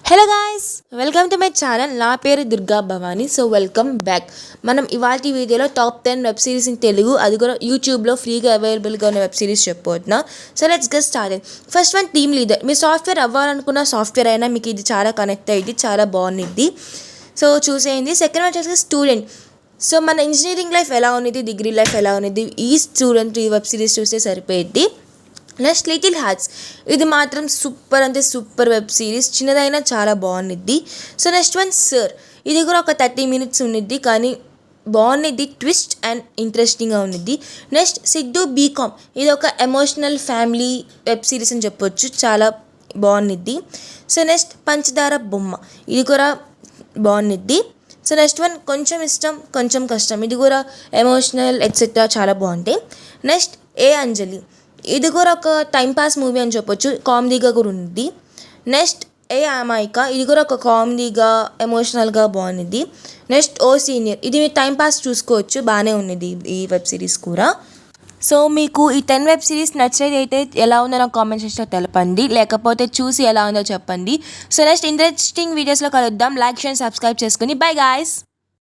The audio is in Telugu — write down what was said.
Hello guys, welcome to my channel. నా పేరు Durga Bhavani. So welcome back. మనం ఇవాళ వీడియోలో top 10 web series in Telugu, అది కూడా యూట్యూబ్లో ఫ్రీగా అవైలబుల్గా ఉన్న వెబ్ సిరీస్ చెప్పబోతున్నా. So let's get started. First one, team leader. మీరు సాఫ్ట్వేర్ అవ్వాలనుకున్న సాఫ్ట్వేర్ అయినా మీకు ఇది చాలా కనెక్ట్ అయ్యింది, చాలా బాగుంది. సో చూసేయండి. సెకండ్ వన్ వచ్చేసి స్టూడెంట్. సో మన ఇంజనీరింగ్ లైఫ్ ఎలా ఉన్నది, డిగ్రీ లైఫ్ ఎలా ఉన్నది, ఈ స్టూడెంట్ ఈ వెబ్ సిరీస్ చూస్తే సరిపోయింది. Next little hearts. ఇది మాత్రం సూపర్ అంటే సూపర్ వెబ్ సిరీస్, చిన్నదైనా చాలా బాగుంది. So next one sir. ఇది కూడా ఒక 30 minutes ఉన్నది, కానీ బాగున్నది, ట్విస్ట్ అండ్ ఇంట్రెస్టింగ్గా ఉన్నది. Next Siddhu BCom. ఇది ఒక ఎమోషనల్ ఫ్యామిలీ వెబ్ సిరీస్ అని చెప్పొచ్చు, చాలా బాగున్నది. సో నెక్స్ట్ పంచదార బొమ్మ. ఇది కూడా బాగున్నది. సో నెక్స్ట్ వన్ కొంచెం ఇష్టం కొంచెం కష్టం. ఇది కూడా ఎమోషనల్ ఎట్సెట్రా చాలా బాగుంటాయి. నెక్స్ట్ ఏ అంజలి. ఇది కూడా ఒక టైంపాస్ మూవీ అని చెప్పొచ్చు, కామెడీగా కూడా ఉంది. నెక్స్ట్ ఏ అమాయిక. ఇది కూడా ఒక కామెడీగా ఎమోషనల్గా బాగుంది. నెక్స్ట్ ఓ సీనియర్. ఇది మీరు టైంపాస్ చూసుకోవచ్చు, బాగానే ఉన్నది ఈ వెబ్ సిరీస్ కూడా. సో మీకు ఈ 10 వెబ్ సిరీస్ నచ్చేది అయితే ఎలా ఉందో నాకు కామెంట్ సెక్షన్లో తెలపండి, లేకపోతే చూసి ఎలా ఉందో చెప్పండి. సో నెక్స్ట్ ఇంట్రెస్టింగ్ వీడియోస్లో కలుద్దాం. లైక్ షేర్ సబ్స్క్రైబ్ చేసుకుని బై గాయ్స్.